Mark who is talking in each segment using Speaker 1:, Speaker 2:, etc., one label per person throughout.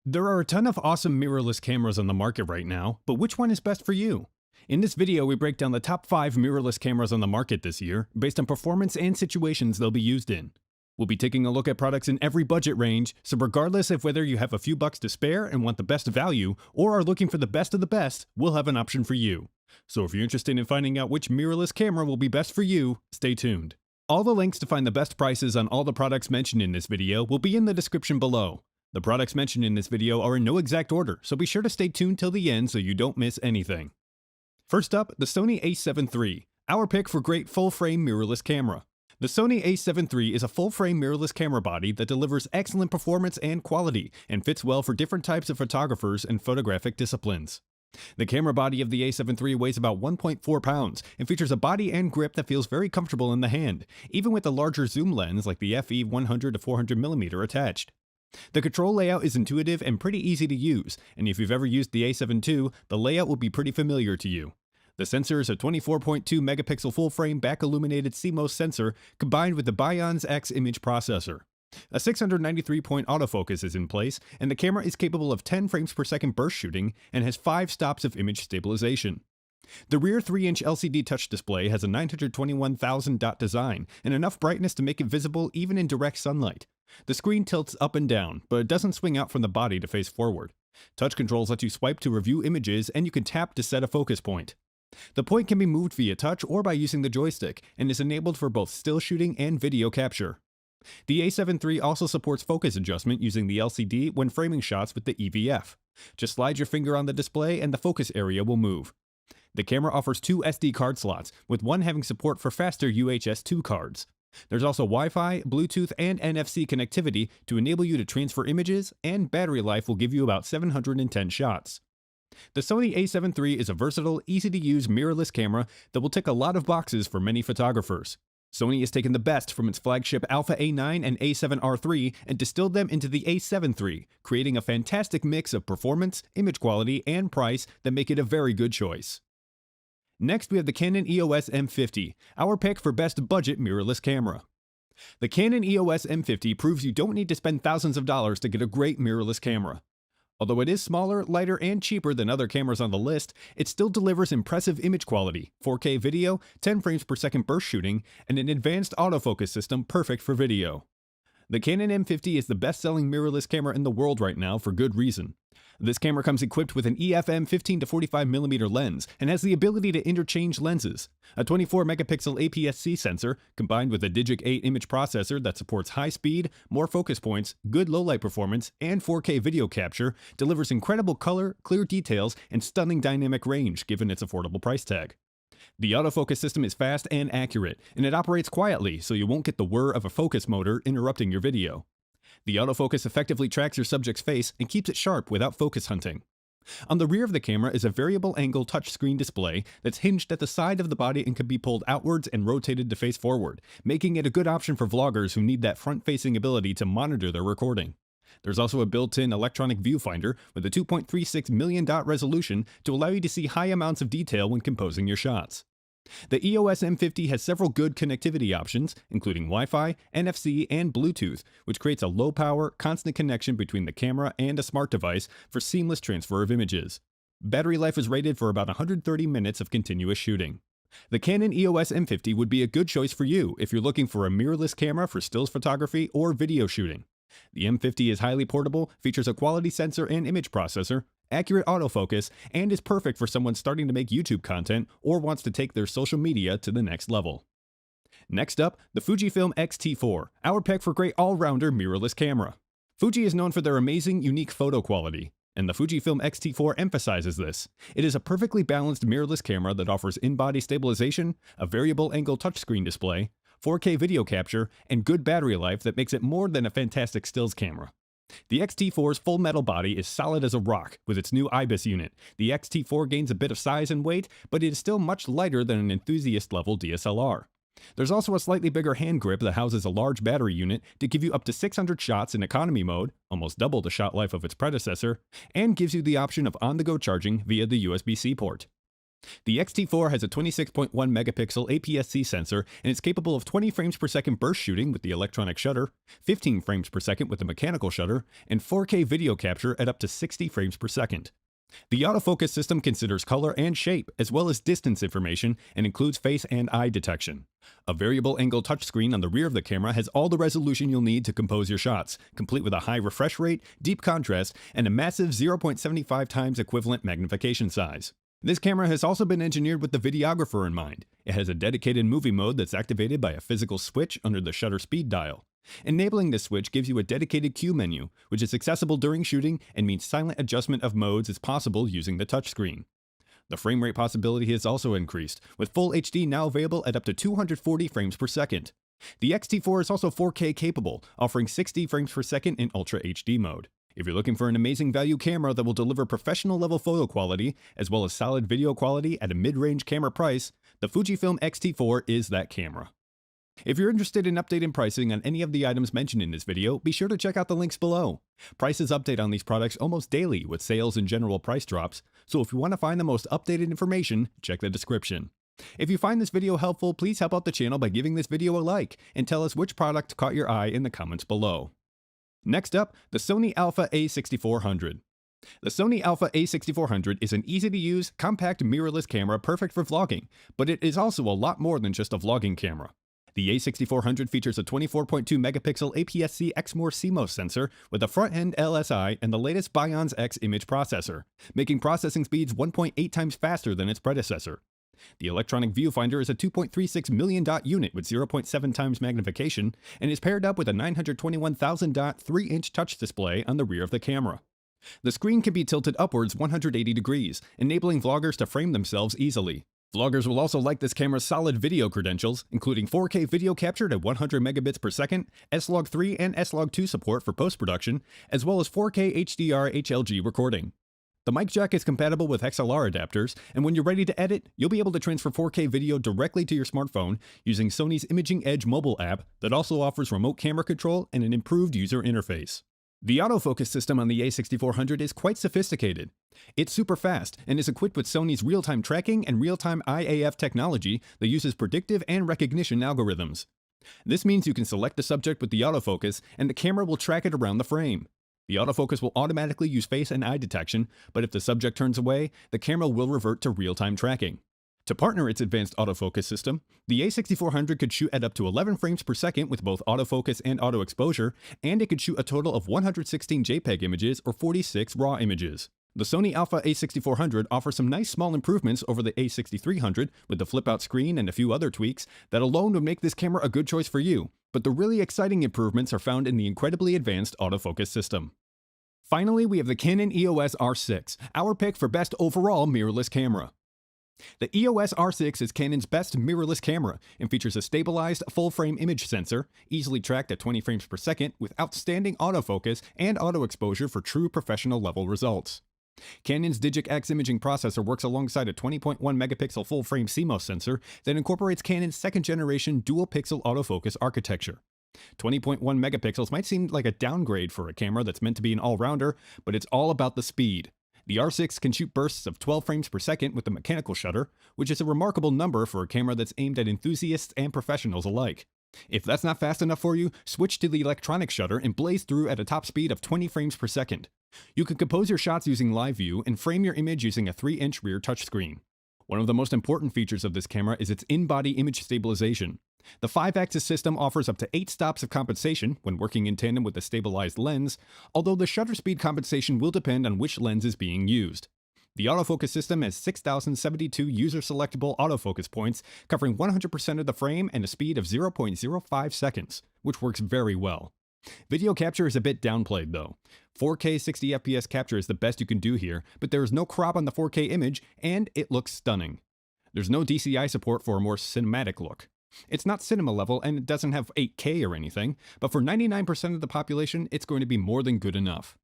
Speaker 1: There are a ton of awesome mirrorless cameras on the market right now, but which one is best for you? In this video, we break down the top 5 mirrorless cameras on the market this year, based on performance and situations they'll be used in. We'll be taking a look at products in every budget range, so regardless of whether you have a few bucks to spare and want the best value, or are looking for the best of the best, we'll have an option for you. So if you're interested in finding out which mirrorless camera will be best for you, stay tuned. All the links to find the best prices on all the products mentioned in this video will be in the description below. The products mentioned in this video are in no exact order, so be sure to stay tuned till the end so you don't miss anything. First up, the Sony A7 III, our pick for great full-frame mirrorless camera. The Sony A7 III is a full-frame mirrorless camera body that delivers excellent performance and quality, and fits well for different types of photographers and photographic disciplines. The camera body of the A7 III weighs about 1.4 pounds, and features a body and grip that feels very comfortable in the hand, even with a larger zoom lens like the FE 100-400mm attached. The control layout is intuitive and pretty easy to use, and if you've ever used the A7 II, the layout will be pretty familiar to you. The sensor is a 24.2 megapixel full-frame back-illuminated CMOS sensor combined with the Bionz X image processor. A 693-point autofocus is in place, and the camera is capable of 10 frames per second burst shooting and has 5 stops of image stabilization. The rear 3-inch LCD touch display has a 921,000 dot design and enough brightness to make it visible even in direct sunlight. The screen tilts up and down, but it doesn't swing out from the body to face forward. Touch controls let you swipe to review images, and you can tap to set a focus point. The point can be moved via touch or by using the joystick, and is enabled for both still shooting and video capture. The A7 III also supports focus adjustment using the LCD when framing shots with the EVF. Just slide your finger on the display and the focus area will move. The camera offers 2 SD card slots, with one having support for faster UHS 2 cards. There's also Wi-Fi, Bluetooth, and NFC connectivity to enable you to transfer images, and battery life will give you about 710 shots. The Sony A7 III is a versatile, easy-to-use mirrorless camera that will tick a lot of boxes for many photographers. Sony has taken the best from its flagship Alpha A9 and A7 III and distilled them into the A7 III, creating a fantastic mix of performance, image quality, and price that make it a very good choice. Next, we have the Canon EOS M50, our pick for best budget mirrorless camera. The Canon EOS M50 proves you don't need to spend thousands of dollars to get a great mirrorless camera. Although it is smaller, lighter, and cheaper than other cameras on the list, it still delivers impressive image quality, 4K video, 10 frames per second burst shooting, and an advanced autofocus system perfect for video. The Canon M50 is the best-selling mirrorless camera in the world right now for good reason. This camera comes equipped with an EFM 15-45mm lens and has the ability to interchange lenses. A 24-megapixel APS-C sensor, combined with a Digic 8 image processor that supports high speed, more focus points, good low-light performance, and 4K video capture, delivers incredible color, clear details, and stunning dynamic range given its affordable price tag. The autofocus system is fast and accurate, and it operates quietly so you won't get the whir of a focus motor interrupting your video. The autofocus effectively tracks your subject's face and keeps it sharp without focus hunting. On the rear of the camera is a variable angle touchscreen display that's hinged at the side of the body and can be pulled outwards and rotated to face forward, making it a good option for vloggers who need that front-facing ability to monitor their recording. There's also a built-in electronic viewfinder with a 2.36 million dot resolution to allow you to see high amounts of detail when composing your shots. The EOS M50 has several good connectivity options, including Wi-Fi, NFC, and Bluetooth, which creates a low-power, constant connection between the camera and a smart device for seamless transfer of images. Battery life is rated for about 130 minutes of continuous shooting. The Canon EOS M50 would be a good choice for you if you're looking for a mirrorless camera for stills photography or video shooting. The M50 is highly portable, features a quality sensor and image processor, accurate autofocus, and is perfect for someone starting to make YouTube content or wants to take their social media to the next level. Next up, the Fujifilm X-T4, our pick for great all-rounder mirrorless camera. Fuji is known for their amazing, unique photo quality, and the Fujifilm X-T4 emphasizes this. It is a perfectly balanced mirrorless camera that offers in-body stabilization, a variable angle touchscreen display, 4K video capture, and good battery life that makes it more than a fantastic stills camera. The X-T4's full metal body is solid as a rock. With its new IBIS unit, the X-T4 gains a bit of size and weight, but it is still much lighter than an enthusiast-level DSLR. There's also a slightly bigger hand grip that houses a large battery unit to give you up to 600 shots in economy mode, almost double the shot life of its predecessor, and gives you the option of on-the-go charging via the USB-C port. The X-T4 has a 26.1 megapixel APS-C sensor and is capable of 20 frames per second burst shooting with the electronic shutter, 15 frames per second with the mechanical shutter, and 4K video capture at up to 60 frames per second. The autofocus system considers color and shape, as well as distance information, and includes face and eye detection. A variable angle touchscreen on the rear of the camera has all the resolution you'll need to compose your shots, complete with a high refresh rate, deep contrast, and a massive 0.75 times equivalent magnification size. This camera has also been engineered with the videographer in mind. It has a dedicated movie mode that's activated by a physical switch under the shutter speed dial. Enabling this switch gives you a dedicated cue menu, which is accessible during shooting and means silent adjustment of modes is possible using the touchscreen. The frame rate possibility has also increased, with Full HD now available at up to 240 frames per second. The X-T4 is also 4K capable, offering 60 frames per second in Ultra HD mode. If you're looking for an amazing value camera that will deliver professional level photo quality, as well as solid video quality at a mid-range camera price, the Fujifilm X-T4 is that camera. If you're interested in updating pricing on any of the items mentioned in this video, be sure to check out the links below. Prices update on these products almost daily with sales and general price drops, so if you want to find the most updated information, check the description. If you find this video helpful, please help out the channel by giving this video a like, and tell us which product caught your eye in the comments below. Next up, the Sony Alpha A6400. The Sony Alpha A6400 is an easy-to-use, compact mirrorless camera perfect for vlogging, but it is also a lot more than just a vlogging camera. The A6400 features a 24.2 megapixel APS-C Exmor CMOS sensor with a front-end LSI and the latest Bions X image processor, making processing speeds 1.8 times faster than its predecessor. The electronic viewfinder is a 2.36 million dot unit with 0.7 times magnification and is paired up with a 921,000 dot 3-inch touch display on the rear of the camera. The screen can be tilted upwards 180 degrees, enabling vloggers to frame themselves easily. Vloggers will also like this camera's solid video credentials, including 4K video captured at 100 megabits per second, S-Log 3 and S-Log 2 support for post-production, as well as 4K HDR HLG recording. The mic jack is compatible with XLR adapters, and when you're ready to edit, you'll be able to transfer 4K video directly to your smartphone using Sony's Imaging Edge mobile app that also offers remote camera control and an improved user interface. The autofocus system on the A6400 is quite sophisticated. It's super fast and is equipped with Sony's real-time tracking and real-time IAF technology that uses predictive and recognition algorithms. This means you can select the subject with the autofocus and the camera will track it around the frame. The autofocus will automatically use face and eye detection, but if the subject turns away, the camera will revert to real-time tracking. To partner its advanced autofocus system, the A6400 could shoot at up to 11 frames per second with both autofocus and auto exposure, and it could shoot a total of 116 JPEG images or 46 RAW images. The Sony Alpha A6400 offers some nice small improvements over the A6300 with the flip-out screen and a few other tweaks that alone would make this camera a good choice for you, but the really exciting improvements are found in the incredibly advanced autofocus system. Finally, we have the Canon EOS R6, our pick for best overall mirrorless camera. The EOS R6 is Canon's best mirrorless camera and features a stabilized full-frame image sensor, easily tracked at 20 frames per second with outstanding autofocus and auto exposure for true professional level results. Canon's Digic X imaging processor works alongside a 20.1 megapixel full-frame CMOS sensor that incorporates Canon's second-generation dual-pixel autofocus architecture. 20.1 megapixels might seem like a downgrade for a camera that's meant to be an all-rounder, but it's all about the speed. The R6 can shoot bursts of 12 frames per second with the mechanical shutter, which is a remarkable number for a camera that's aimed at enthusiasts and professionals alike. If that's not fast enough for you, switch to the electronic shutter and blaze through at a top speed of 20 frames per second. You can compose your shots using live view and frame your image using a 3-inch rear touchscreen. One of the most important features of this camera is its in-body image stabilization. The 5-axis system offers up to 8 stops of compensation when working in tandem with a stabilized lens, although the shutter speed compensation will depend on which lens is being used. The autofocus system has 6,072 user-selectable autofocus points, covering 100% of the frame and a speed of 0.05 seconds, which works very well. Video capture is a bit downplayed though. 4K 60 FPS capture is the best you can do here, but there is no crop on the 4K image, and it looks stunning. There's no DCI support for a more cinematic look. It's not cinema level and it doesn't have 8K or anything, but for 99% of the population, it's going to be more than good enough.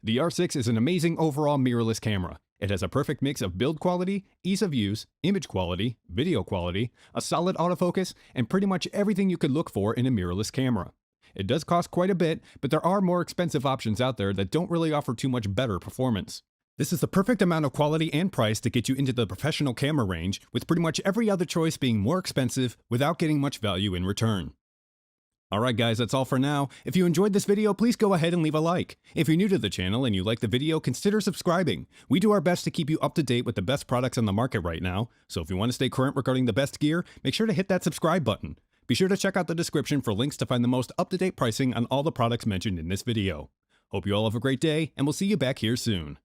Speaker 1: The R6 is an amazing overall mirrorless camera. It has a perfect mix of build quality, ease of use, image quality, video quality, a solid autofocus, and pretty much everything you could look for in a mirrorless camera. It does cost quite a bit, but there are more expensive options out there that don't really offer too much better performance. This is the perfect amount of quality and price to get you into the professional camera range, with pretty much every other choice being more expensive without getting much value in return. Alright guys, that's all for now. If you enjoyed this video, please go ahead and leave a like. If you're new to the channel and you like the video, consider subscribing. We do our best to keep you up to date with the best products on the market right now, so if you want to stay current regarding the best gear, make sure to hit that subscribe button. Be sure to check out the description for links to find the most up-to-date pricing on all the products mentioned in this video. Hope you all have a great day, and we'll see you back here soon.